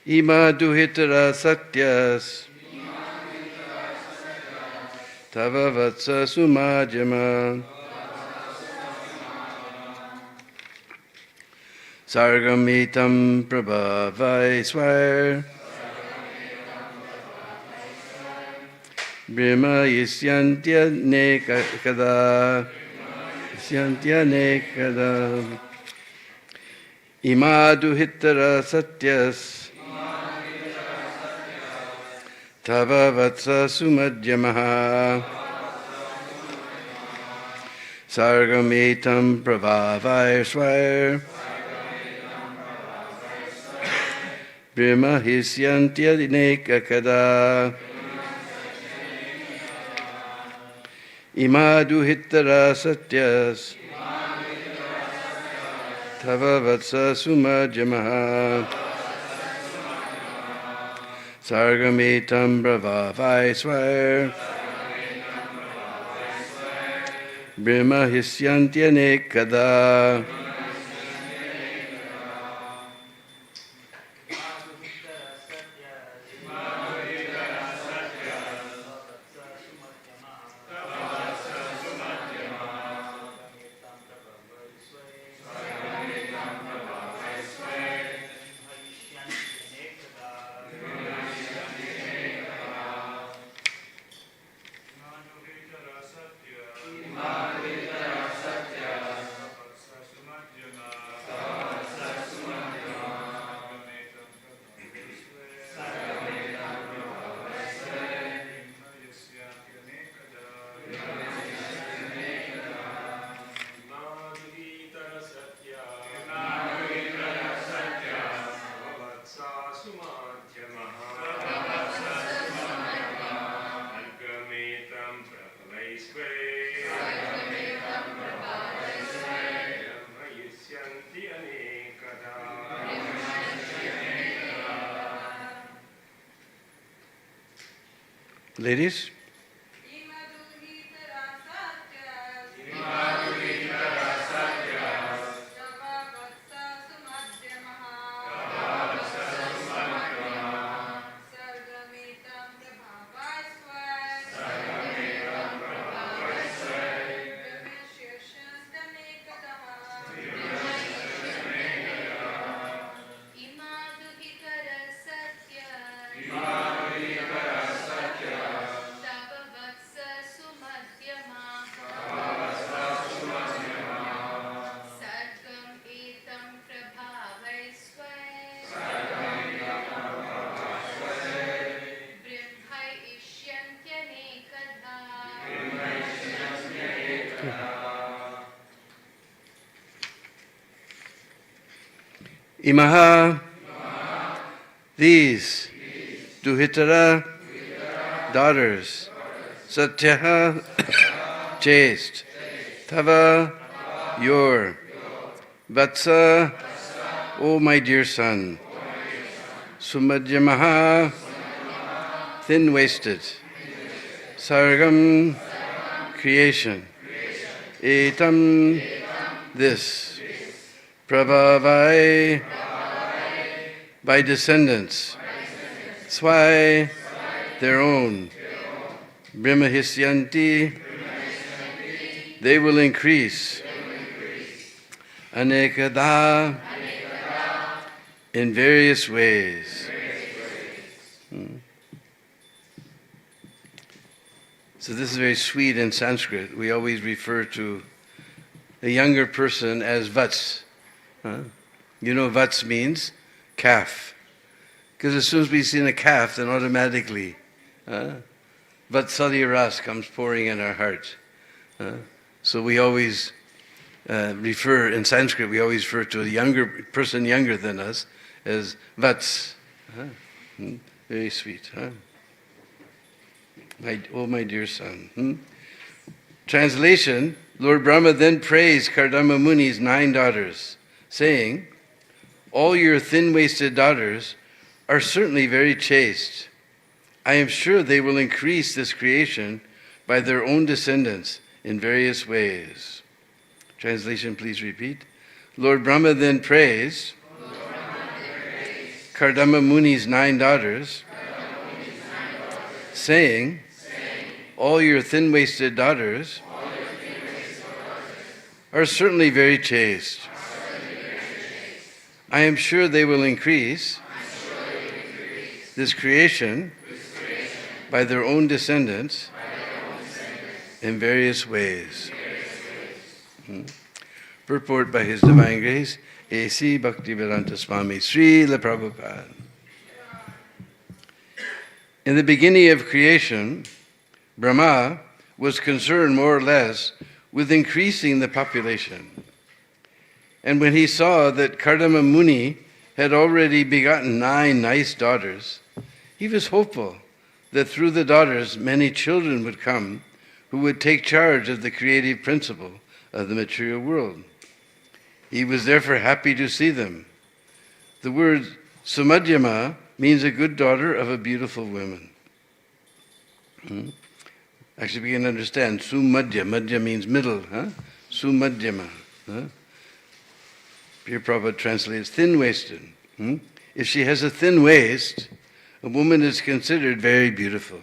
Ima duhitara satyas tava vatsa sumajama sargamitam prabhavai swar brahma yisyantya nekada ima duhitara satyas tava vatsa sumadhyamaha sargamitam prabhavai swar brahma hisyantya nekada ima duhitara satyas tava vatsa sumadhyamaha sargamitam prabhavai swar brahma hisyantya nekada Ladies? Imaha, these, Duhitara, daughters, Satyaha, chaste, Tava, your, Vatsa, O my dear son, Sumadhyamaha, thin-waisted, Sargam, creation, Etam, this, Prabhavai, by descendants, Swai, their own, Brahmahisyanti, they will increase, Anekada, in various ways. So this is very sweet in Sanskrit. We always refer to a younger person as Vats. You know Vats means calf. Because as soon as we see a calf, then automatically Vatsalya Ras comes pouring in our heart. So we always refer, in Sanskrit, we always refer to a younger person younger than us as Vats. Very sweet. My dear son. Translation, Lord Brahma then praised Kardama Muni's 9 daughters, saying, all your thin-waisted daughters are certainly very chaste. I am sure they will increase this creation by their own descendants in various ways. Translation, please repeat. Lord Brahma then praised Kardama Muni's 9 daughters, saying, all your thin-waisted daughters are certainly very chaste. I am sure they will increase this creation by their own descendants in various ways. Purport by His Divine Grace, A.C. Bhaktivedanta Swami Srila Prabhupada. In the beginning of creation, Brahma was concerned more or less with increasing the population. And when he saw that Kardama Muni had already begotten 9 nice daughters, he was hopeful that through the daughters many children would come who would take charge of the creative principle of the material world. He was therefore happy to see them. The word Sumadhyama means a good daughter of a beautiful woman. Actually, we can understand Sumadhya. Madhya means middle. Sumadhyama. Pure Prabhupada translates thin-waisted. If she has a thin waist, a woman is considered very beautiful.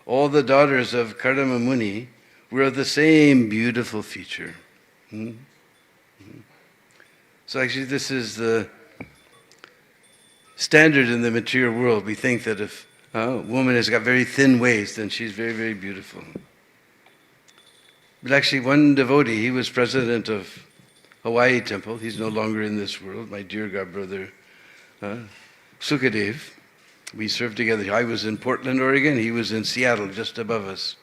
All the daughters of Kardama Muni were of the same beautiful feature. So actually this is the standard in the material world. We think that if a woman has got very thin waist, then she's very, very beautiful. But actually one devotee, he was president of Hawaii Temple. He's no longer in this world. My dear godbrother, Sukadev. We served together. I was in Portland, Oregon. He was in Seattle, just above us.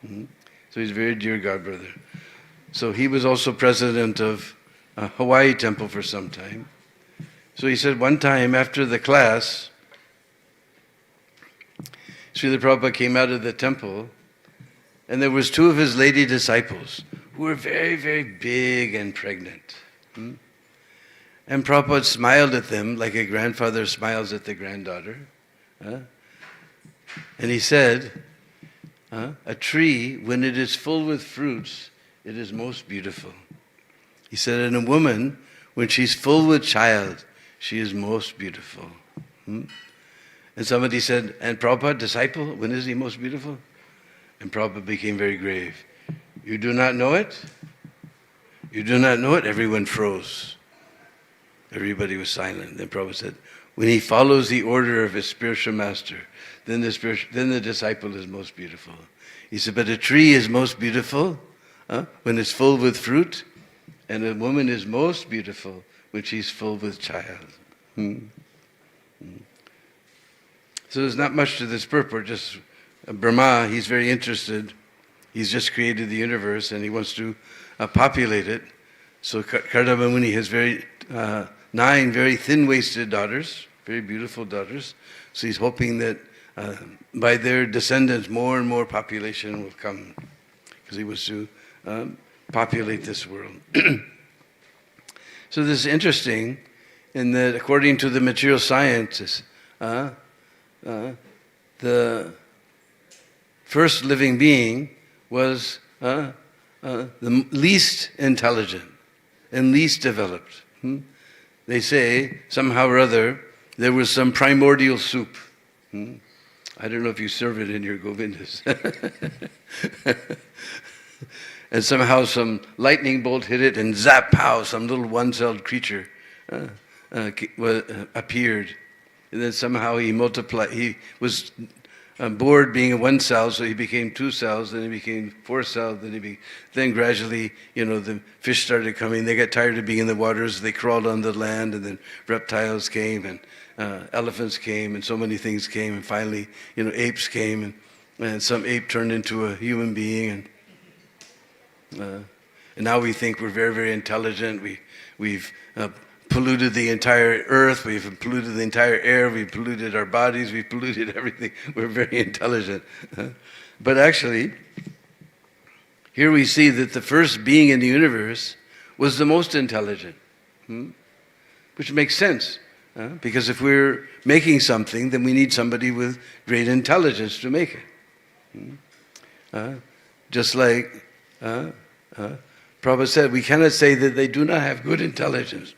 So he's a very dear godbrother. So he was also president of Hawaii Temple for some time. So he said one time after the class, Srila Prabhupada came out of the temple, and there was 2 of his lady disciples who were very, very big and pregnant. And Prabhupada smiled at them like a grandfather smiles at the granddaughter. And he said, a tree, when it is full with fruits, it is most beautiful. He said, and a woman, when she's full with child, she is most beautiful. And somebody said, and Prabhupada, disciple, when is he most beautiful? And Prabhupada became very grave. You do not know it? You do not know it? Everyone froze. Everybody was silent. Then Prabhupada said, when he follows the order of his spiritual master, then the disciple is most beautiful. He said, but a tree is most beautiful when it's full with fruit, and a woman is most beautiful when she's full with child. So there's not much to this purport, just Brahma, he's very interested. He's just created the universe and he wants to populate it. So Kardama Muni has 9 very thin-waisted daughters, very beautiful daughters. So he's hoping that by their descendants more and more population will come, because he wants to populate this world. So this is interesting in that according to the material scientists, the first living being was the least intelligent and least developed. They say somehow or other there was some primordial soup. I don't know if you serve it in your Govindas. And somehow some lightning bolt hit it and zap, pow, some little one-celled creature appeared. And then somehow he multiplied. He was bored being a 1 cell, so he became 2 cells, then he became 4 cells, then gradually, the fish started coming. They got tired of being in the waters, they crawled on the land, and then reptiles came, and elephants came, and so many things came, and finally, apes came, and some ape turned into a human being, and now we think we're very, very intelligent. We've polluted the entire earth, we've polluted the entire air, we've polluted our bodies, we've polluted everything. We're very intelligent. But actually, here we see that the first being in the universe was the most intelligent, which makes sense. Because if we're making something, then we need somebody with great intelligence to make it. Just like Prabhupada said, we cannot say that they do not have good intelligence.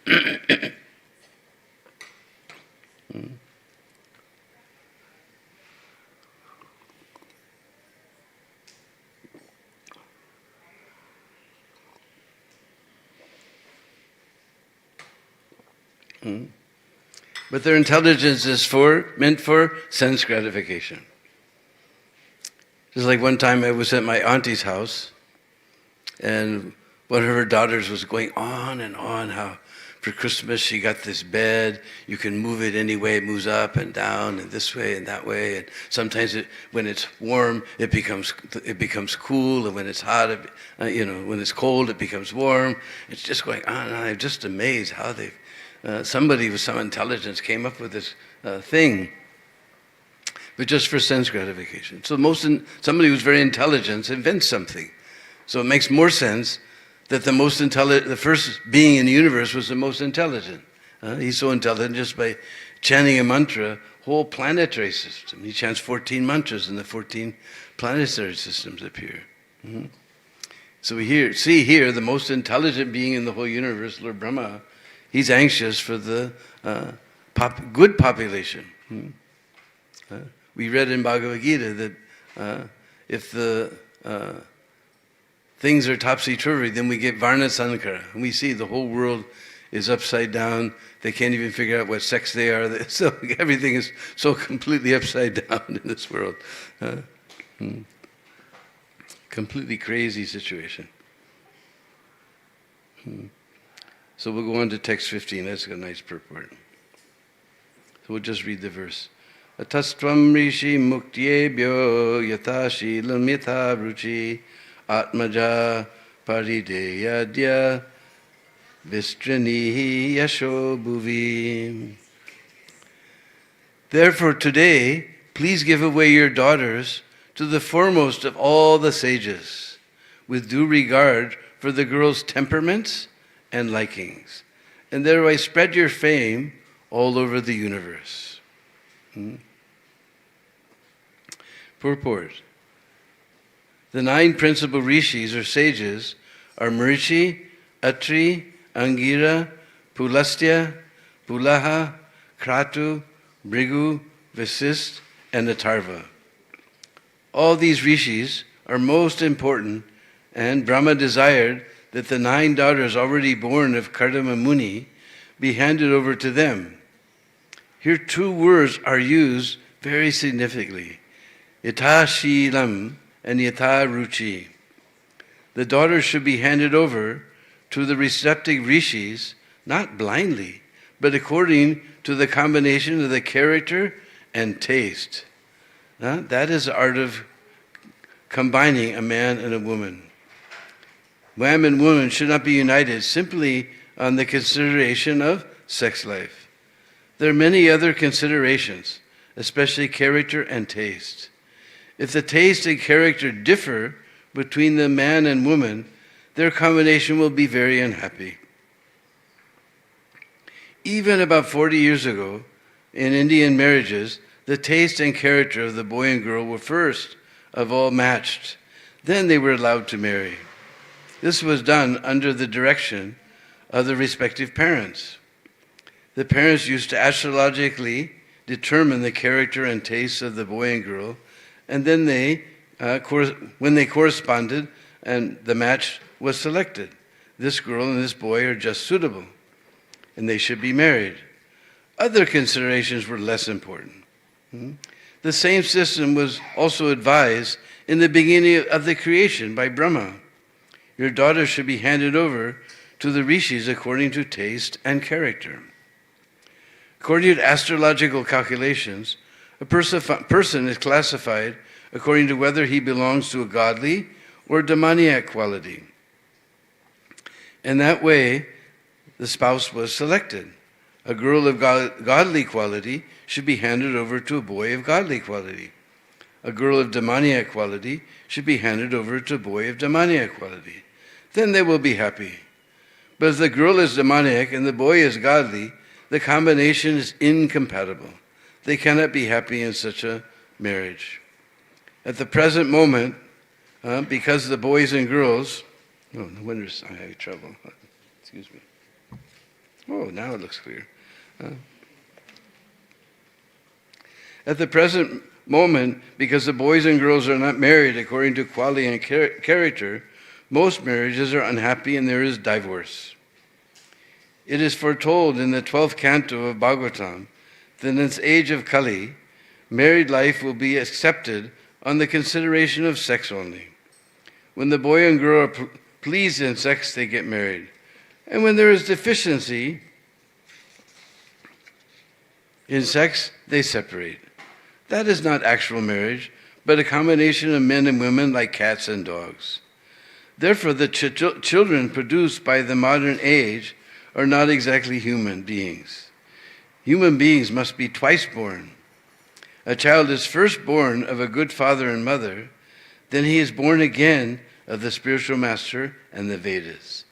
But their intelligence is meant for sense gratification. Just like one time I was at my auntie's house, and one of her daughters was going on and on how for Christmas she got this bed, you can move it any way, it moves up and down and this way and that way, and sometimes when it's warm it becomes cool, and when it's hot, when it's cold it becomes warm. It's just going on and on. I'm just amazed how somebody with some intelligence came up with this thing, but just for sense gratification. So somebody who's very intelligent invents something. So it makes more sense that the first being in the universe was the most intelligent. He's so intelligent just by chanting a mantra, whole planetary system. He chants 14 mantras and the 14 planetary systems appear. Mm-hmm. So we see here the most intelligent being in the whole universe, Lord Brahma. He's anxious for the good population. Mm-hmm. We read in Bhagavad Gita that if the things are topsy-turvy, then we get Varna Sankara. And we see the whole world is upside down. They can't even figure out what sex they are. So everything is so completely upside down in this world. Completely crazy situation. So we'll go on to text 15. That's a nice purport. So we'll just read the verse. Atastvam rishi muktyebhyo yata shilam yata ruchi Atmaja parideyadya vistranihi yasho bhuvi. Therefore today, please give away your daughters to the foremost of all the sages, with due regard for the girl's temperaments and likings, and thereby spread your fame all over the universe. Purport. The 9 principal rishis or sages are Marichi, Atri, Angira, Pulastya, Pulaha, Kratu, Brigu, Vasist, and Atharva. All these rishis are most important, and Brahma desired that the 9 daughters already born of Kardama Muni be handed over to them. Here 2 words are used very significantly, Yatha Shilam and Yatha Ruchi. The daughters should be handed over to the receptive rishis, not blindly, but according to the combination of the character and taste. That is the art of combining a man and a woman. Man and woman should not be united simply on the consideration of sex life. There are many other considerations, especially character and taste. If the taste and character differ between the man and woman, their combination will be very unhappy. Even about 40 years ago, in Indian marriages, the taste and character of the boy and girl were first of all matched. Then they were allowed to marry. This was done under the direction of the respective parents. The parents used to astrologically determine the character and tastes of the boy and girl, and then when they corresponded and the match was selected, this girl and this boy are just suitable, and they should be married. Other considerations were less important. The same system was also advised in the beginning of the creation by Brahma. Your daughter should be handed over to the rishis according to taste and character. According to astrological calculations, a person is classified according to whether he belongs to a godly or demoniac quality. In that way, the spouse was selected. A girl of godly quality should be handed over to a boy of godly quality. A girl of demoniac quality should be handed over to a boy of demoniac quality. Then they will be happy. But if the girl is demoniac and the boy is godly, the combination is incompatible. They cannot be happy in such a marriage. At the present moment, because the boys and girls Oh, no wonder I'm having trouble. Excuse me. Oh, now it looks clear. At the present moment, because the boys and girls are not married according to quality and character, most marriages are unhappy and there is divorce. It is foretold in the 12th canto of Bhagavatam that in this age of Kali, married life will be accepted on the consideration of sex only. When the boy and girl are pleased in sex, they get married. And when there is deficiency in sex, they separate. That is not actual marriage, but a combination of men and women like cats and dogs. Therefore, the children produced by the modern age are not exactly human beings. Human beings must be twice born. A child is first born of a good father and mother, then he is born again of the spiritual master and the Vedas.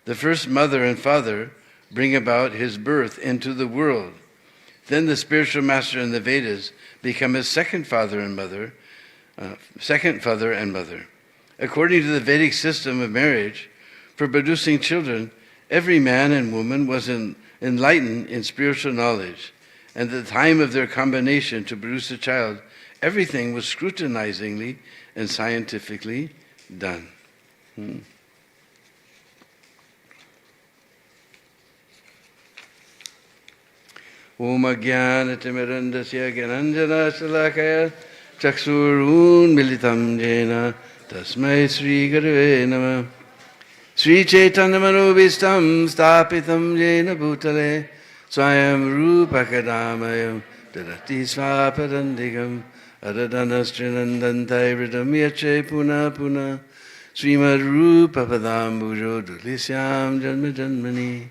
The first mother and father bring about his birth into the world. Then the spiritual master and the Vedas become his second father and mother. According to the Vedic system of marriage, for producing children, every man and woman was enlightened in spiritual knowledge, and at the time of their combination to produce a child, everything was scrutinizingly and scientifically done. Om Ajnanatimirandasya Gyananjana Shalakaya Chaksurun Militam Jena Tasmai Sri Gurave Namah Sri Chaitanya Manubhistam Stapitam Jena Bhutale Swayam Rupa Kadamayam Dadati Svapadandigam Adadanastriyanandantai Vridam Yache Puna Puna Srimad Rupa Padambujo Dulisyam Janma Janmani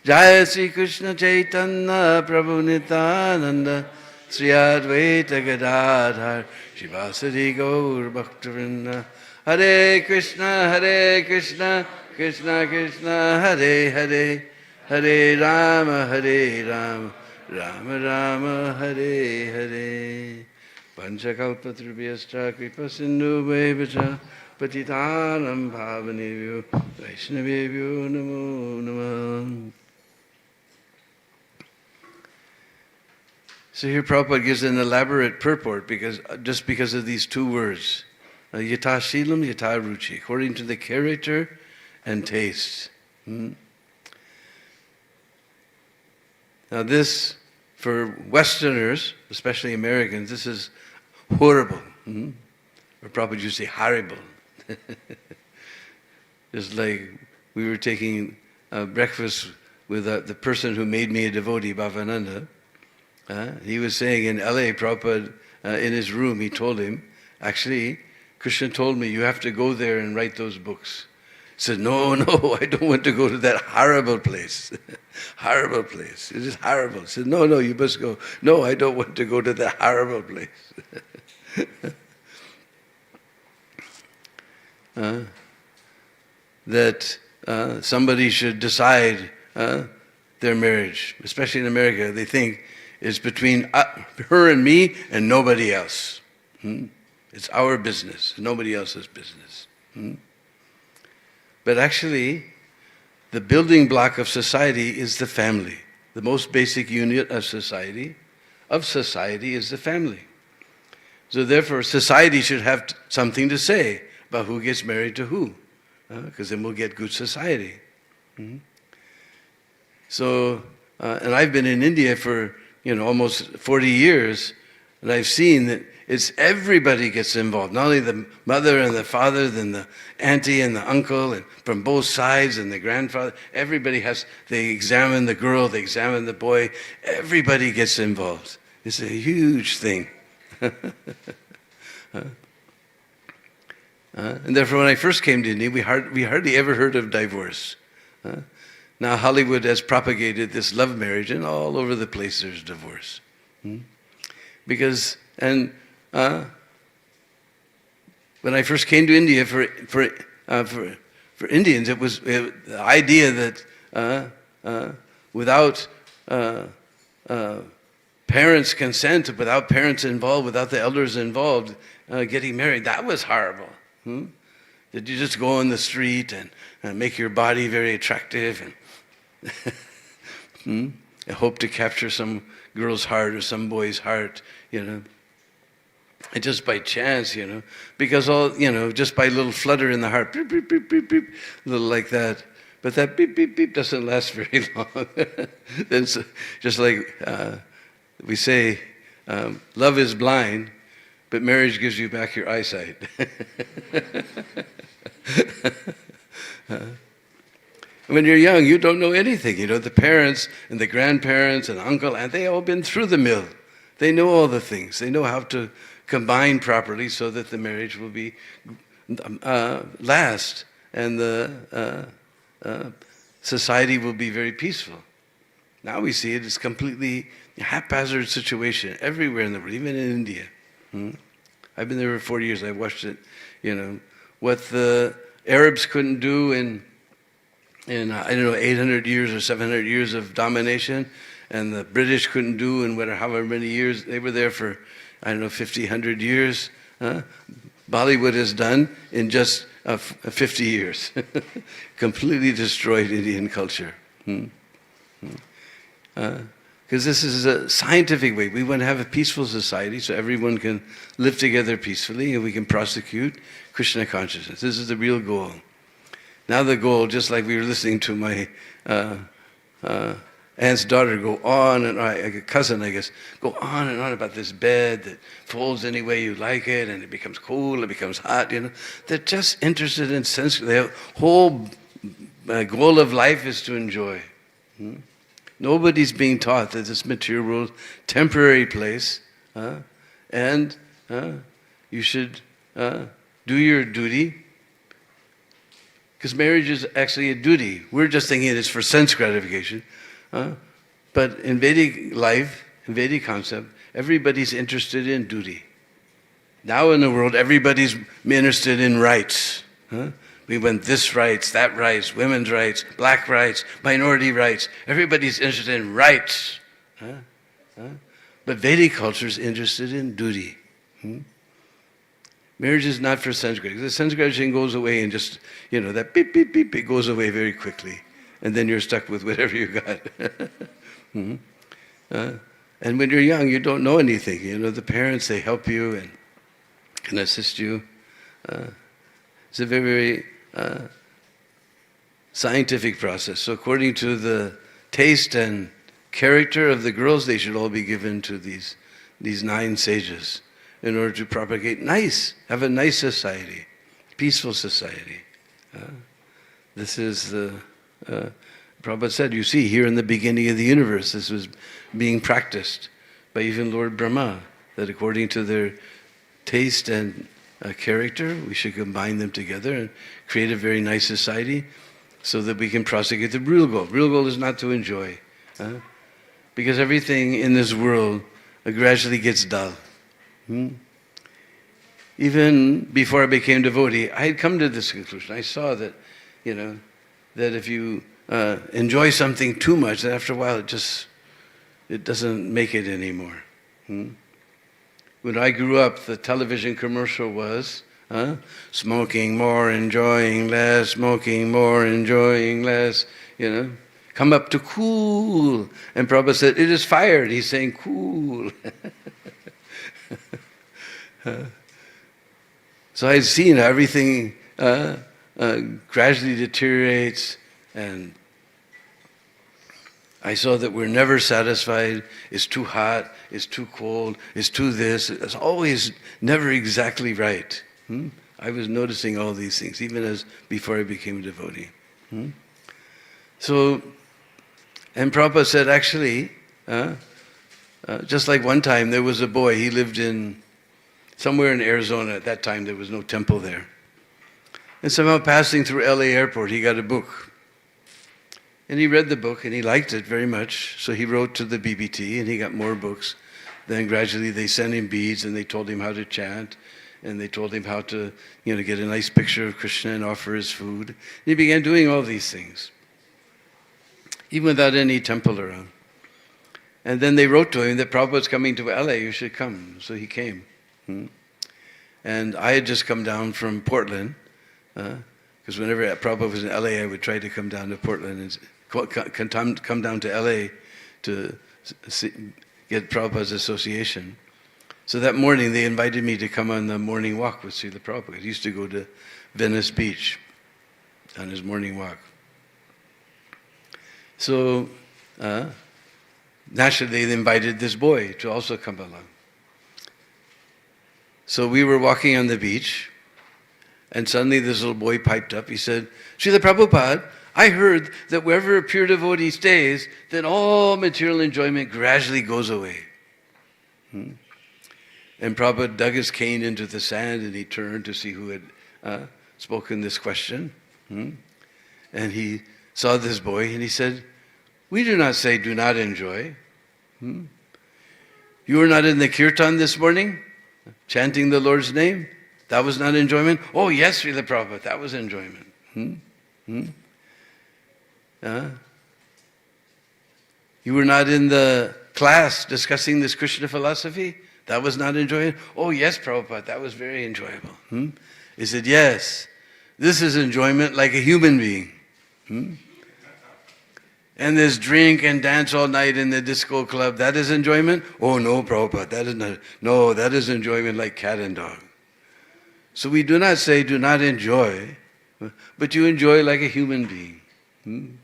Jaya Sri Krishna Chaitanya Prabhu Nityananda Sri Advaita Gadadhar Shivasadi Gaur Bhaktivinoda Hare Krishna, Krishna Krishna, Hare Hare, Hare Rama, Rama Rama, Hare Hare. Panchakalpatrubhyascha kripa sindhu bhaivacha patitanam bhavanebhyo vaishnavebhyo namo namah. So here Prabhupada gives an elaborate purport because of these two words. Yata shilam, yata ruchi, according to the character and taste. Now this, for Westerners, especially Americans, this is horrible. Or Prabhupada used to say horrible. Just like we were taking breakfast with the person who made me a devotee, Bhavananda. He was saying in LA, Prabhupada, in his room, he told him, actually, Krishna told me, you have to go there and write those books. He said, no, I don't want to go to that horrible place. Horrible place. It is horrible. He said, no, you must go. No, I don't want to go to that horrible place. That somebody should decide their marriage, especially in America. They think it's between her and me and nobody else. It's our business, nobody else's business. But actually, the building block of society is the family. The most basic unit of society is the family. So therefore, society should have something to say about who gets married to who, because then we'll get good society. So, and I've been in India for almost 40 years, and I've seen that it's everybody gets involved, not only the mother and the father, then the auntie and the uncle, and from both sides, and the grandfather. They examine the girl, they examine the boy. Everybody gets involved. It's a huge thing. And therefore, when I first came to India, we hardly ever heard of divorce. Now Hollywood has propagated this love marriage, and all over the place there's divorce. Because when I first came to India, for Indians, it was the idea that without parents' consent, without parents involved, without the elders involved, getting married, that was horrible. That you just go on the street and make your body very attractive and hope to capture some girl's heart or some boy's heart, And just by chance, because just by a little flutter in the heart, beep, beep, beep, beep, beep, a little like that. But that beep, beep, beep doesn't last very long. Then just like we say, love is blind, but marriage gives you back your eyesight. When you're young, you don't know anything. The parents and the grandparents and uncle, and they all been through the mill. They know all the things. They know how to combine properly so that the marriage will be last and the society will be very peaceful. Now we see it as completely haphazard situation everywhere in the world, even in India. I've been there for 40 years. I watched it. What the Arabs couldn't do in 800 years or 700 years of domination, and the British couldn't do in however many years they were there for, 50, 100 years. Bollywood has done in just 50 years. Completely destroyed Indian culture. Because this is a scientific way. We want to have a peaceful society so everyone can live together peacefully and we can prosecute Krishna consciousness. This is the real goal. Now the goal, just like we were listening to my aunt's daughter go on and on, a cousin, I guess, go on and on about this bed that folds any way you like it and it becomes cool, it becomes hot, They're just interested in sense. Their whole goal of life is to enjoy. Nobody's being taught that this material world, temporary place, and you should do your duty, because marriage is actually a duty. We're just thinking it's for sense gratification. But in Vedic life, in Vedic concept, everybody's interested in duty. Now in the world, everybody's interested in rights. We want this rights, that rights, women's rights, black rights, minority rights. Everybody's interested in rights. But Vedic culture is interested in duty. Marriage is not for sense gratification. The sense gratification goes away and just, that beep, beep, beep, it goes away very quickly. And then you're stuck with whatever you got. And when you're young, you don't know anything. The parents, they help you and can assist you. It's a very, very scientific process. So according to the taste and character of the girls, they should all be given to these 9 sages in order to propagate have a nice society, peaceful society. This is the, Prabhupada said, you see, here in the beginning of the universe, this was being practiced by even Lord Brahma, that according to their taste and character, we should combine them together and create a very nice society so that we can prosecute the real goal. Real goal is not to enjoy, because everything in this world gradually gets dull. Even before I became devotee, I had come to this conclusion. I saw that, that if you enjoy something too much, then after a while it doesn't make it anymore. When I grew up, the television commercial was, smoking more, enjoying less, smoking more, enjoying less, come up to cool. And Prabhupada said, it is fire. And he's saying cool. So I've seen how everything gradually deteriorates, and I saw that we're never satisfied. It's too hot, it's too cold, it's too this. It's always never exactly right. I was noticing all these things, even as before I became a devotee. So, and Prabhupada said, actually, just like one time there was a boy, he lived in somewhere in Arizona. At that time there was no temple there. And somehow passing through LA airport, he got a book. And he read the book and he liked it very much. So he wrote to the BBT and he got more books. Then gradually they sent him beads and they told him how to chant. And they told him how to, get a nice picture of Krishna and offer his food. And he began doing all these things, even without any temple around. And then they wrote to him that Prabhupada's coming to LA, you should come. So he came. And I had just come down from Portland Because whenever Prabhupada was in LA, I would try to come down to Portland and come down to LA to get Prabhupada's association. So that morning they invited me to come on the morning walk with Srila Prabhupada. He used to go to Venice Beach on his morning walk. So naturally they invited this boy to also come along. So we were walking on the beach, and suddenly this little boy piped up. He said, Srila Prabhupada, I heard that wherever a pure devotee stays, then all material enjoyment gradually goes away. And Prabhupada dug his cane into the sand, and he turned to see who had spoken this question. And he saw this boy, and he said, we do not say do not enjoy. You were not in the kirtan this morning, chanting the Lord's name? That was not enjoyment? Oh yes, Srila Prabhupada, that was enjoyment. You were not in the class discussing this Krishna philosophy? That was not enjoyment? Oh yes, Prabhupada, that was very enjoyable. He said, yes, this is enjoyment like a human being. And this drink and dance all night in the disco club, that is enjoyment? Oh no, Prabhupada, that is not. No, that is enjoyment like cat and dog. So we do not say do not enjoy, but you enjoy like a human being.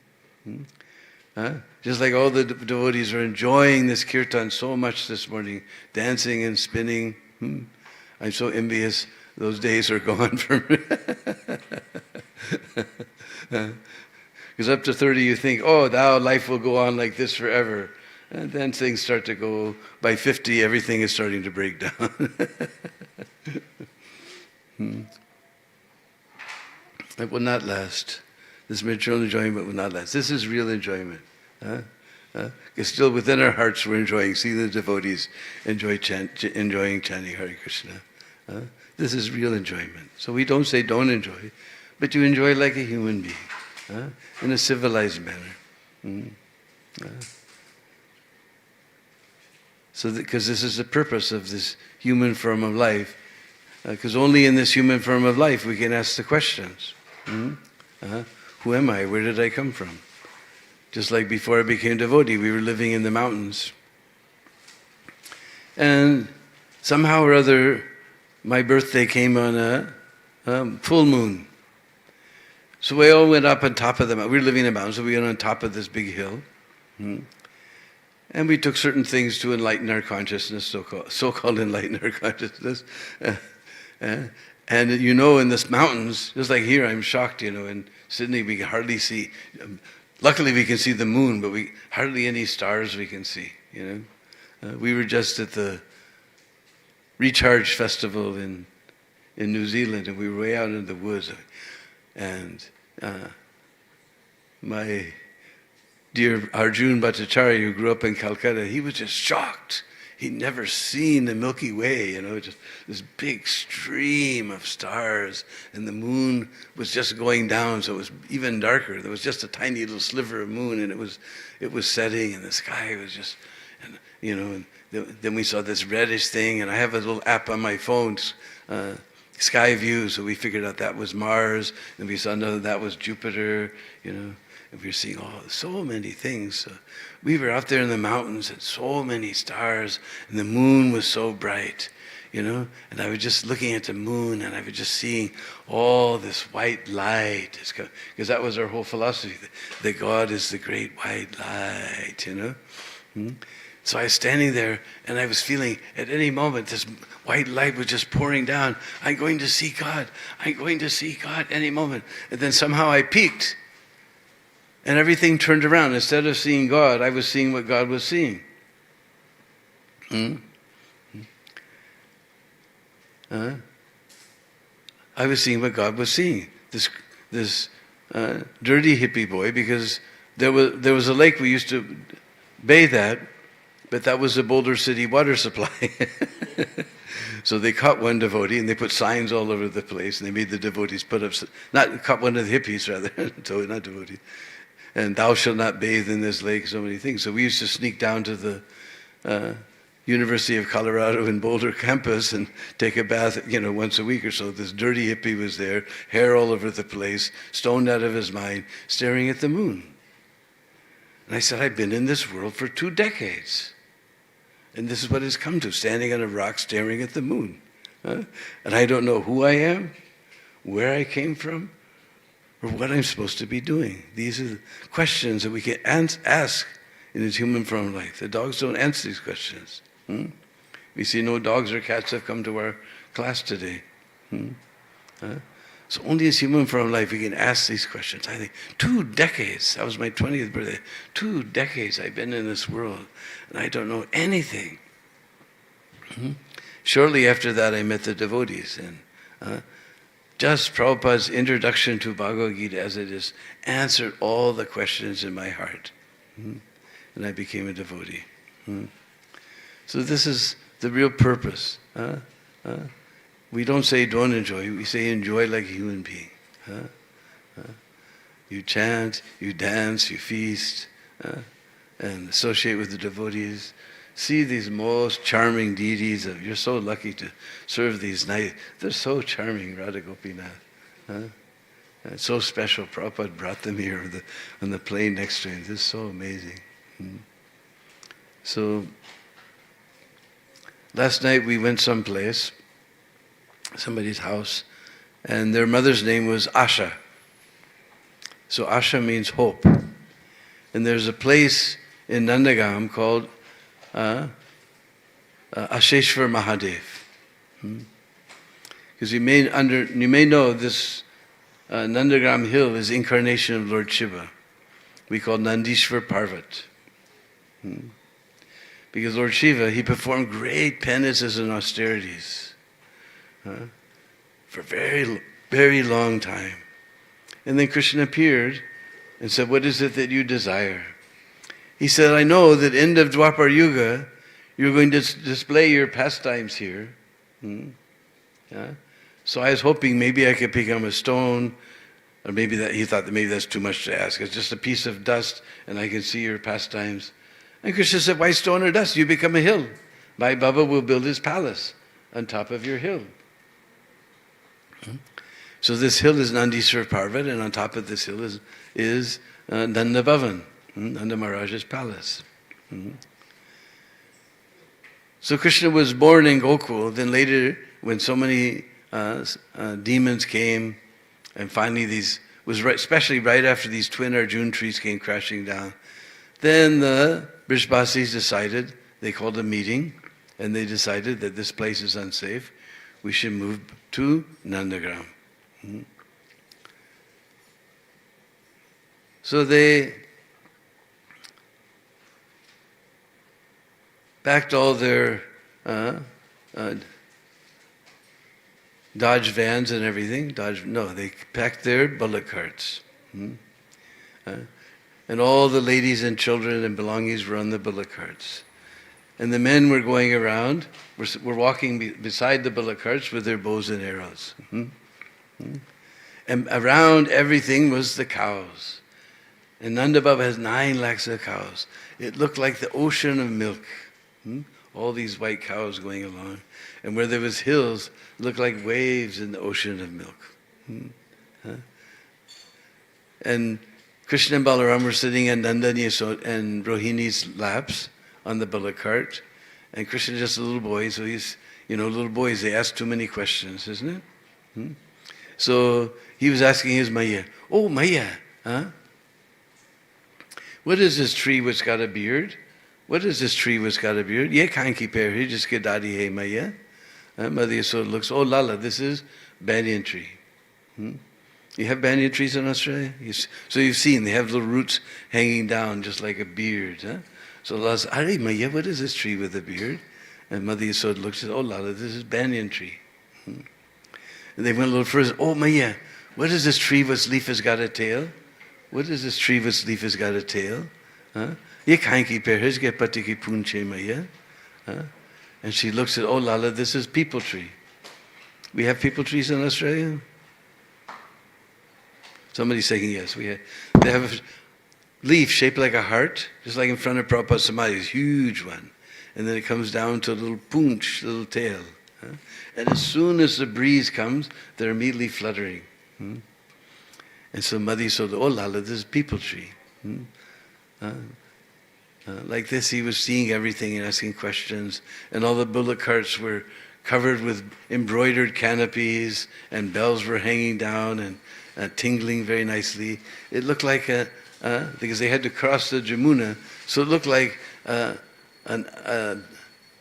Just like all the devotees are enjoying this kirtan so much this morning, dancing and spinning. I'm so envious. Those days are gone for me. Because up to 30 you think, oh, now life will go on like this forever. And then things start to go, by 50 everything is starting to break down. It will not last. This material enjoyment will not last. This is real enjoyment. Because still within our hearts we're enjoying, see the devotees enjoying chanting Hare Krishna. This is real enjoyment. So we don't say don't enjoy, but you enjoy like a human being, in a civilized manner. So because this is the purpose of this human form of life, because only in this human form of life we can ask the questions. Who am I? Where did I come from? Just like before I became devotee, we were living in the mountains. And somehow or other, my birthday came on a full moon. So we all went up on top of the mountain. We were living in the mountains, so we went on top of this big hill. And we took certain things to enlighten our consciousness, so-called enlighten our consciousness. And you know, in this mountains, just like here, I'm shocked, in Sydney we can hardly see, luckily we can see the moon, but we hardly any stars we can see, We were just at the Recharge Festival in New Zealand, and we were way out in the woods. And my dear Arjun Bhattacharya, who grew up in Calcutta, he was just shocked. He'd never seen the Milky Way, just this big stream of stars, and the moon was just going down, so it was even darker. There was just a tiny little sliver of moon, and it was setting, and the sky was just, and then we saw this reddish thing, and I have a little app on my phone, Sky View, so we figured out that was Mars, and we saw another that was Jupiter, and we were seeing so many things. So we were out there in the mountains and so many stars, and the moon was so bright, and I was just looking at the moon, and I was just seeing all this white light, because that was our whole philosophy, that God is the great white light, So I was standing there, and I was feeling at any moment this white light was just pouring down. I'm going to see God. I'm going to see God any moment. And then somehow I peaked, and everything turned around. Instead of seeing God, I was seeing what God was seeing. I was seeing what God was seeing. This dirty hippie boy, because there was a lake we used to bathe at, but that was the Boulder City water supply. So they caught one devotee, and they put signs all over the place, and they made the devotees put up, caught one of the hippies rather, not devotees, and thou shalt not bathe in this lake, so many things. So we used to sneak down to University of Colorado in Boulder campus and take a bath, once a week or so. This dirty hippie was there, hair all over the place, stoned out of his mind, staring at the moon. And I said, I've been in this world for 2 decades. And this is what it's come to, standing on a rock, staring at the moon. And I don't know who I am, where I came from, or what I'm supposed to be doing. These are the questions that we can ask in this human form of life. The dogs don't answer these questions. We see no dogs or cats have come to our class today. So only as human form of life we can ask these questions. I think 2 decades, that was my 20th birthday, 2 decades I've been in this world and I don't know anything. Shortly after that I met the devotees, and just Prabhupada's introduction to Bhagavad Gita as it is answered all the questions in my heart. And I became a devotee. So this is the real purpose. We don't say don't enjoy, we say enjoy like a human being. You chant, you dance, you feast, and associate with the devotees. See these most charming deities. You're so lucky to serve these nice. They're so charming, Radha Gopinath. It's so special. Prabhupada brought them here on the plane next to him. This is so amazing. So last night we went someplace, somebody's house, and their mother's name was Asha. So Asha means hope. And there's a place in Nandagam called Asheshwar Mahadev. Because you may know this Nandagam hill is incarnation of Lord Shiva. We call Nandishwar Parvat. Because Lord Shiva, he performed great penances and austerities for very, very long time. And then Krishna appeared and said, what is it that you desire? He said, I know that end of Dwapar Yuga, you're going to display your pastimes here. So I was hoping maybe I could become a stone, or maybe he thought that maybe that's too much to ask. It's just a piece of dust and I can see your pastimes. And Krishna said, why stone or dust? You become a hill. My Baba will build his palace on top of your hill. So this hill is Nandishwar Parvat, and on top of this hill is Nanda Bhavan, Nanda Maharaj's palace. So Krishna was born in Gokul. Then later, when so many demons came, and finally especially right after these twin Arjun trees came crashing down, then the Brishbasis decided, they called a meeting, and they decided that this place is unsafe. We should move to Nandagram. So they packed all their Dodge vans and everything. They packed their bullock carts. And all the ladies and children and belongings were on the bullock carts. And the men were going around, were walking beside the bullock carts with their bows and arrows. And around everything was the cows. And Nanda Baba has 9 lakhs of cows. It looked like the ocean of milk. All these white cows going along. And where there was hills, it looked like waves in the ocean of milk. And Krishna and Balaram were sitting in Nanda and Rohini's laps on the bullock cart. And Krishna is just a little boy, so he's, little boys, they ask too many questions, isn't it? So he was asking his Maya, oh Maya, what is this tree which got a beard? What is this tree which got a beard? Ye kanki perhi jiske dadi hai Maya. Mother Yasoda looks, oh Lala, this is banyan tree. You have banyan trees in Australia? So you've seen, they have little roots hanging down just like a beard. So Lala says, Are Maya, what is this tree with a beard? And Mother Yasoda looks at, oh Lala, this is banyan tree. And they went a little further, oh Maya, what is this tree whose leaf has got a tail? What is this tree whose leaf has got a tail? Ye kainki perhis ge pati ki punche Maya. And she looks at, oh Lala, this is peepal tree. We have peepal trees in Australia? Somebody's saying yes. They have a leaf shaped like a heart, just like in front of Prabhupada's Samadhi, a huge one. and then it comes down to a little poonch, little tail. And as soon as the breeze comes, they're immediately fluttering. And so Mother Yasoda, oh Lala, this is people tree. Like this, he was seeing everything and asking questions, and all the bullock carts were covered with embroidered canopies, and bells were hanging down and tingling very nicely. It looked like because they had to cross the Jamuna, so it looked like a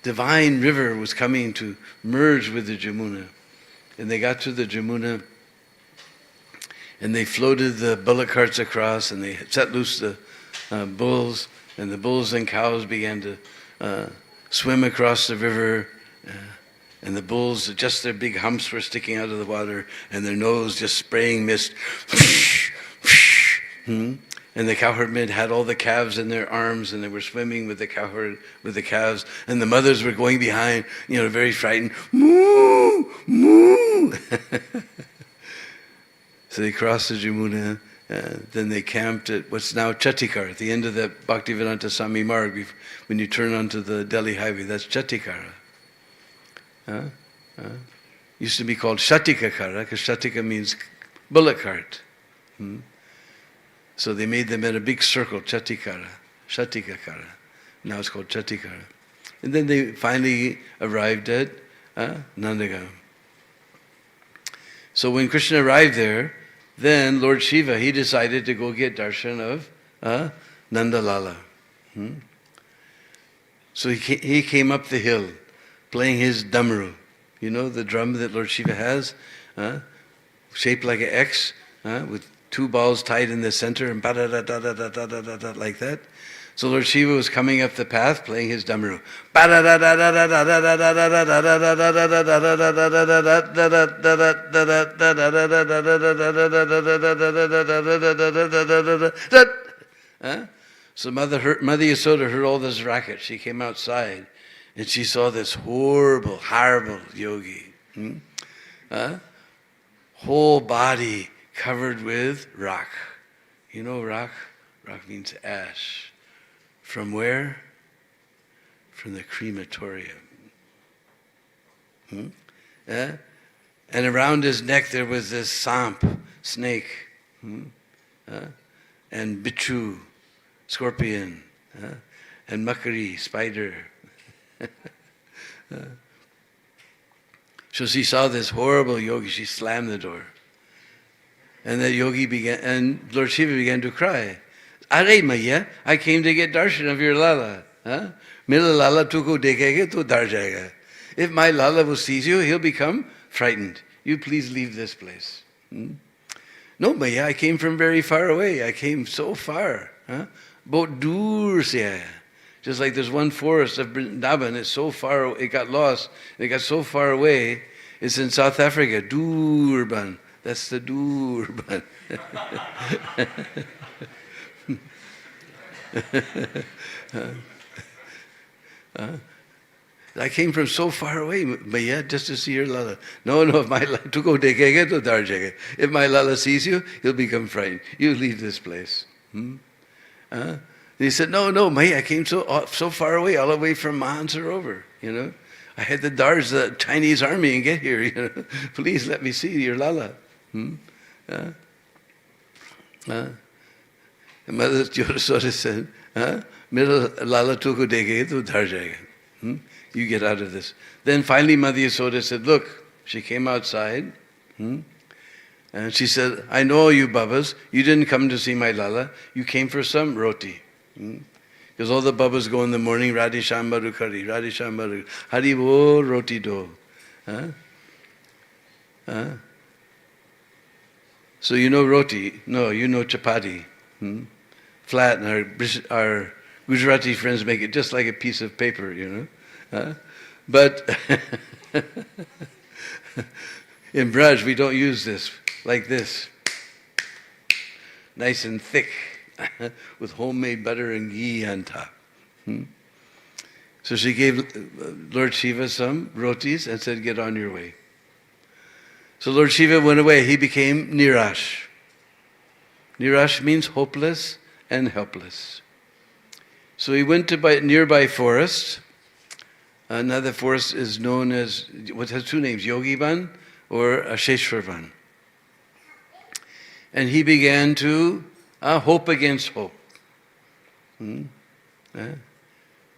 divine river was coming to merge with the Jamuna. And they got to the Jamuna, and they floated the bullock carts across, and they set loose the bulls, and the bulls and cows began to swim across the river. And the bulls, just their big humps were sticking out of the water, and their nose just spraying mist. And the cowherdmen had all the calves in their arms, and they were swimming with the cowherd, with the calves, and the mothers were going behind, very frightened. Moo, moo. So they crossed the Jamuna, then they camped at what's now Chattikar, at the end of the Bhaktivedanta Swami Marg. When you turn onto the Delhi highway, that's Chattikara. Used to be called Shatikakara, because Shatika means bullock cart. So they made them in a big circle, Chatikara, Shatikakara. Now it's called Chatikara. And then they finally arrived at Nandagam. So when Krishna arrived there, then Lord Shiva, he decided to go get darshan of Nandalala. So he came up the hill, playing his damru. You know the drum that Lord Shiva has, shaped like an X, with two balls tied in the center and ba-da-da-da-da-da-da-da-da like that. So Lord Shiva was coming up the path playing his damru. So Mother Yasoda heard all this racket. She came outside and she saw this horrible yogi. Whole body covered with rock. You know rock? Rock means ash. From where? From the crematorium. And around his neck there was this samp, snake, and bichu, scorpion, and makari, spider. So she saw this horrible yogi. She slammed the door. And the yogi began, and Lord Shiva began to cry. Are Maya, I came to get darshan of your Lala. Mera Lala tuko dekhega to dar jayega. If my Lala will seize you, he'll become frightened. You please leave this place. No, Maya, I came from very far away. I came so far. Bahut dur se aaya. Just like there's one forest of Vrindavan, it's so far, it got lost, it got so far away, it's in South Africa, Durban. That's the Durban. I came from so far away, Maya, just to see your Lala. No, if my Lala, to go dekega to dar jayega. If my Lala sees you, he'll become frightened. You leave this place. He said, no, Maya, I came so far away, all the way from Mahansarovar, I had to dodge the Chinese army and get here, Please let me see your Lala. And Mother Yasoda said, Mera Lala tuko dekega to dar jayega. You get out of this. Then finally Mother Yasoda said, look, she came outside, and she said, I know you Babas, you didn't come to see my Lala, you came for some roti. Because all the Babas go in the morning, Radhi Shambaru Kari, Radhi Shambaru, Hari Bo Roti Do. So you know roti, no, you know chapati. Flat, and our Gujarati friends make it just like a piece of paper, But in Braj, we don't use this like this. Nice and thick, with homemade butter and ghee on top. So she gave Lord Shiva some rotis and said, get on your way. So Lord Shiva went away. He became Nirash. Nirash means hopeless and helpless. So he went to a nearby forest, Another forest is known as, what has two names, Yogi Ban or Asheshwar Ban. And he began to hope against hope.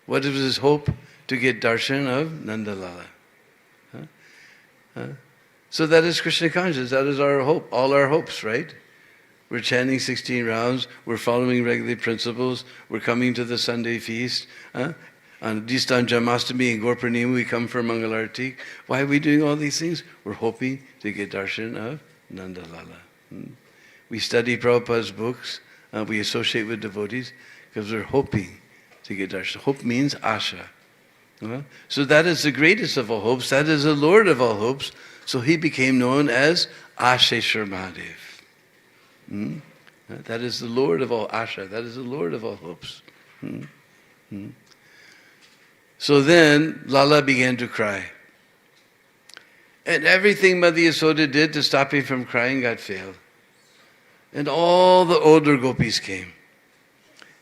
What was his hope? To get darshan of Nanda Lala. So that is Krishna consciousness. That is our hope, all our hopes, right? We're chanting 16 rounds. We're following regular principles. We're coming to the Sunday feast. On Distan Janmashtami and Gaur-Purnima, we come for Mangalarti. Why are we doing all these things? We're hoping to get darshan of Nanda Lala. We study Prabhupada's books. We associate with devotees because we're hoping to get darshan. Hope means asha. So that is the greatest of all hopes. That is the Lord of all hopes. So he became known as Asheshwar Mahadev. That is the Lord of all asha. That is the Lord of all hopes. So then Lala began to cry. And everything Mother Yasoda did to stop him from crying got failed. And all the older gopis came.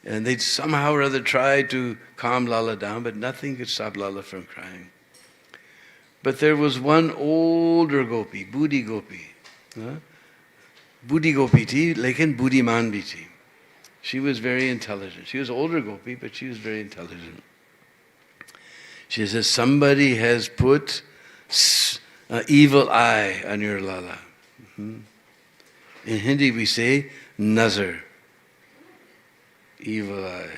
And they somehow or other tried to calm Lala down, but nothing could stop Lala from crying. But there was one older gopi, Budi Gopi. Budi Gopi thi, lekin Buddhiman bhi thi. She was very intelligent. She was older gopi, but she was very intelligent. She says, somebody has put an evil eye on your Lala. In Hindi we say, nazar. Evil eye.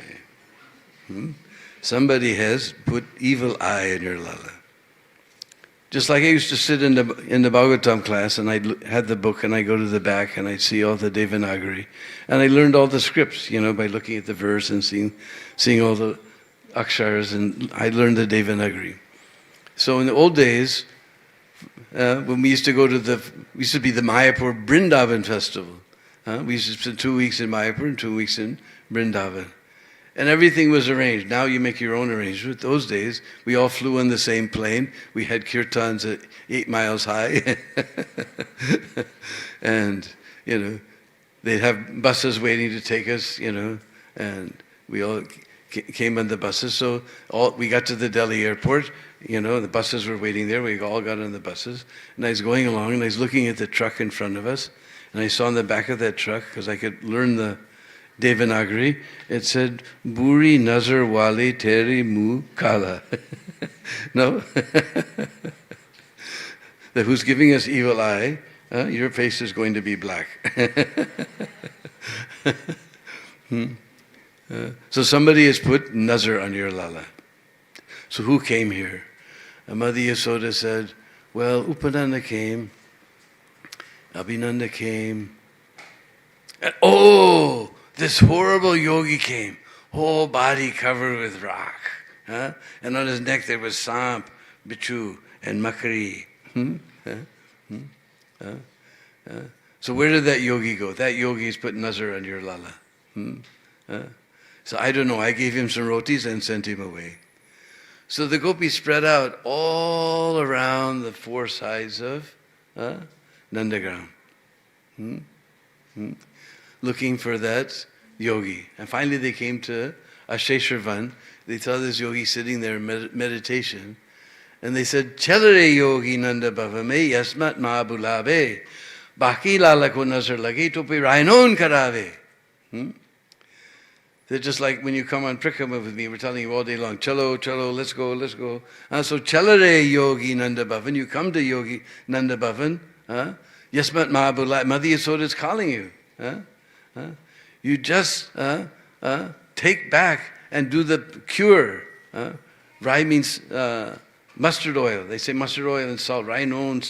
Somebody has put evil eye in your Lala. Just like I used to sit in the Bhagavatam class and I had the book and I go to the back and I'd see all the Devanagari. And I learned all the scripts, by looking at the verse and seeing all the akshars, and I learned the Devanagari. So in the old days, when we used to be the Mayapur Vrindavan festival. We used to spend 2 weeks in Mayapur and 2 weeks in Vrindavan. And everything was arranged. Now you make your own arrangement. Those days, we all flew on the same plane. We had kirtans at 8 miles high. And, they'd have buses waiting to take us, and we all came on the buses. So we got to the Delhi airport, the buses were waiting there. We all got on the buses. And I was going along and I was looking at the truck in front of us. And I saw on the back of that truck, because I could learn the Devanagari, it said, Buri Nazar Wali Teri Mu Kala. No? That who's giving us evil eye, your face is going to be black. So somebody has put Nazar on your Lala. So who came here? Mother Yasoda said, well, Upananda came, Abhinanda came, and this horrible yogi came, whole body covered with rock. And on his neck there was samp, bichu, and makari. So where did that yogi go? That yogi's put nazar on your Lala. So I don't know, I gave him some rotis and sent him away. So the gopis spread out all around the four sides of Nandagram. Looking for that yogi. And finally they came to Asheshwarvan. They saw this yogi sitting there in meditation. And they said, Chalare yogi Nanda Bhavame Yasmat Mahabulave Baki Lala ko nazar lagi topi rainon karave. They're just like when you come on Prikrama with me, we're telling you all day long, chalo, chalo, let's go, let's go. So chalare yogi Nanda Bhavan, you come to yogi Nanda Bhavan, Yasmat Mahabulave, Mother Yasoda is calling you. You just take back and do the cure. Rai means mustard oil. They say mustard oil and salt. Rai known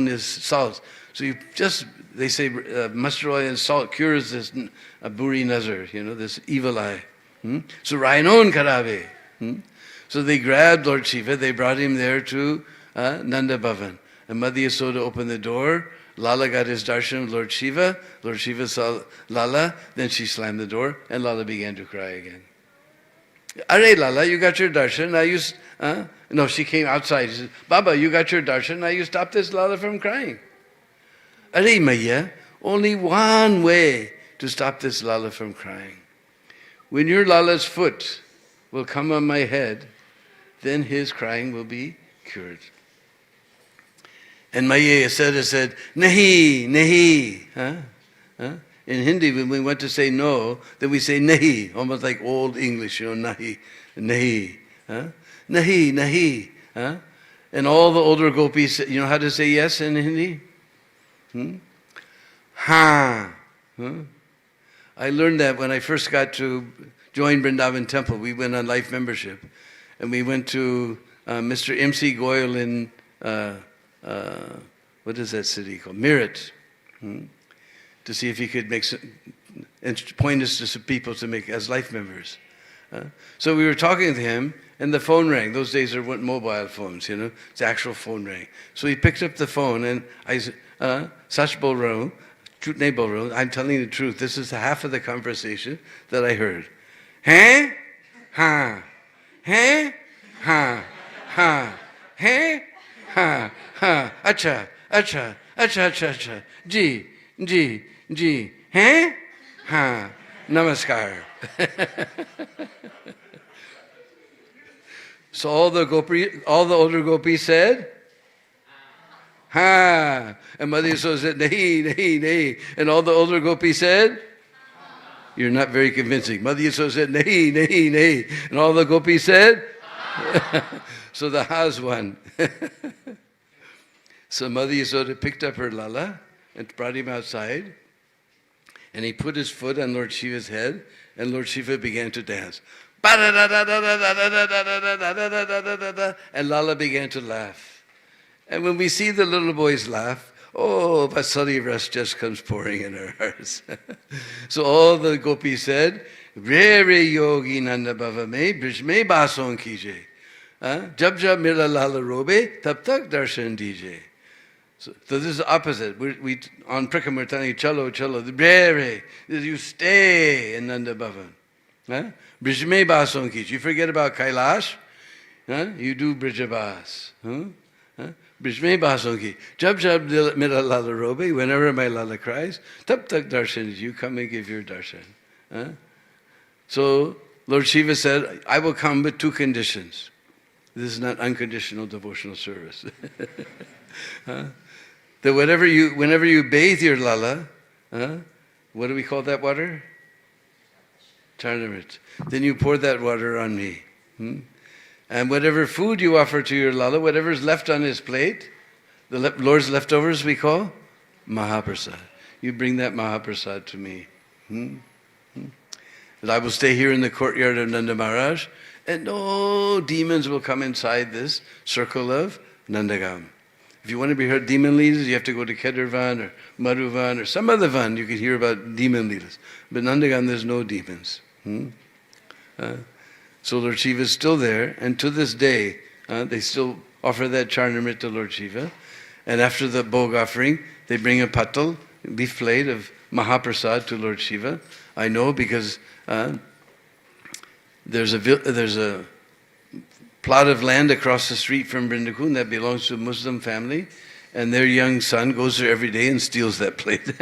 is salt. So they say mustard oil and salt cures this buri nazar, this evil eye. So Rai non karave. So they grabbed Lord Shiva, they brought him there to Nanda Bhavan. And Mother Yasoda opened the door. Lala got his darshan of Lord Shiva. Lord Shiva saw Lala, then she slammed the door, and Lala began to cry again. Are Lala, you got your darshan, now you... No, she came outside. She said, Baba, you got your darshan, now you stop this Lala from crying. Are Maya, only one way to stop this Lala from crying. When your Lala's foot will come on my head, then his crying will be cured. And Maye said, nahi, nahi. Huh? Huh? In Hindi, when we want to say no, then we say nahi, almost like old English, nahi, nahi. Huh? Nahi, nahi. Huh? And all the older gopis, you know how to say yes in Hindi? Ha. Huh? I learned that when I first got to join Vrindavan Temple. We went on life membership. And we went to Mr. M.C. Goyal in, what is that city called? Meerut. To see if he could make some, and point us to some people to make as life members. So we were talking to him, and the phone rang. Those days there weren't mobile phones, It's the actual phone rang. So he picked up the phone, and I said, Sach bol raha hu, jhoot nahi bol raha hu. I'm telling you the truth. This is half of the conversation that I heard. Hein? Ha. Hein? Ha. Ha. Hein? Ha. Ha. Acha. Acha. Acha. Acha. Acha. Ji. Ji. Ji. Hein? Ha. Namaskar. So all the older gopis said, ha. And Mother Yasoda said, nahi, nahi, nahi. And all the older gopis said, you're not very convincing. Mother Yasoda said, nahi, nahi, nahi. And all the gopis said, so the ha's won. So Mother Yasoda picked up her lala and brought him outside. And he put his foot on Lord Shiva's head, and Lord Shiva began to dance. And Lala began to laugh. And when we see the little boys laugh, oh, Vasali rasa just comes pouring in our hearts. So all the gopis said, Re re yogi nanda bhava me, brij me bason kije. Jab jab mila lala robe, tab tak darshan dije. So this is the opposite. We on Prikam we're telling you, chalo, chalo, re re, you stay in Nanda Bhavan. Brijme Bason Kij. You forget about Kailash, you do Brijabas. Brijme Bason Kij. Jab jab mera lala robe, whenever my lala cries, tab tak darshan, you come and give your darshan. So Lord Shiva said, I will come with two conditions. This is not unconditional devotional service. That whenever you bathe your lala, what do we call that water? Charnamrit. Then you pour that water on me. And whatever food you offer to your lala, whatever's left on his plate, the Lord's leftovers we call Mahaprasad. You bring that Mahaprasad to me. And I will stay here in the courtyard of Nanda Maharaj, and no demons will come inside this circle of Nandagam. If you want to be heard demon leelas, you have to go to Kedarvan or Madhuvan or some other van. You can hear about demon leelas. But Nandagam, there's no demons. So Lord Shiva is still there, and to this day, they still offer that charnamrit to Lord Shiva. And after the bhog offering, they bring a patal, leaf plate of Mahaprasad to Lord Shiva. I know because there's a plot of land across the street from Brindakun that belongs to a Muslim family, and their young son goes there every day and steals that plate.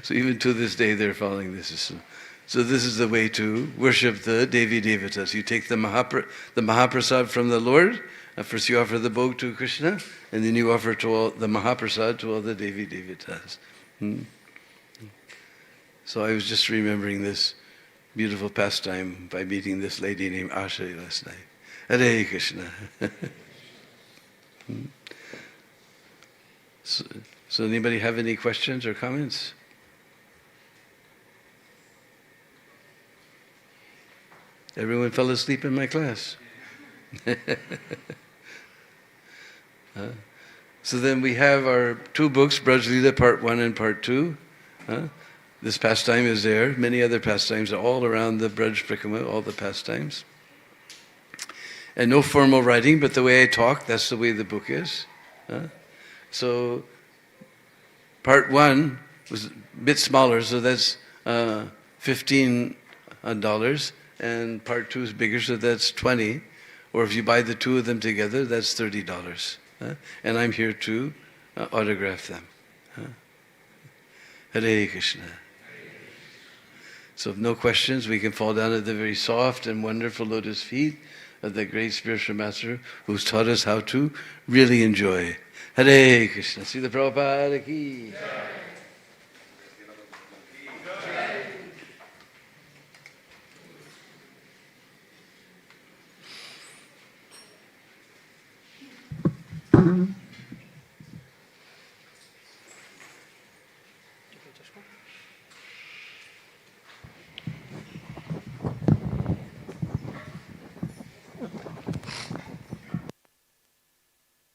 So even to this day they're following this. So this is the way to worship the Devi Devatas. You take the Mahaprasad from the Lord. First you offer the bhog to Krishna, and then you offer the Mahaprasad to all the Devi Devatas. So I was just remembering this beautiful pastime by meeting this lady named Asha last night. Hare Krishna. So anybody have any questions or comments? Everyone fell asleep in my class. So then we have our two books, Braj Leela Part 1 and Part 2. This pastime is there. Many other pastimes are all around the Braj Prikama, all the pastimes. And no formal writing, but the way I talk, that's the way the book is. So Part 1 was a bit smaller, so that's $15. And Part 2 is bigger, so that's $20. Or if you buy the two of them together, that's $30. And I'm here to autograph them. Hare Krishna. So if no questions, we can fall down at the very soft and wonderful lotus feet of the great spiritual master who's taught us how to really enjoy. Hare Krishna. Srila Prabhupada ki.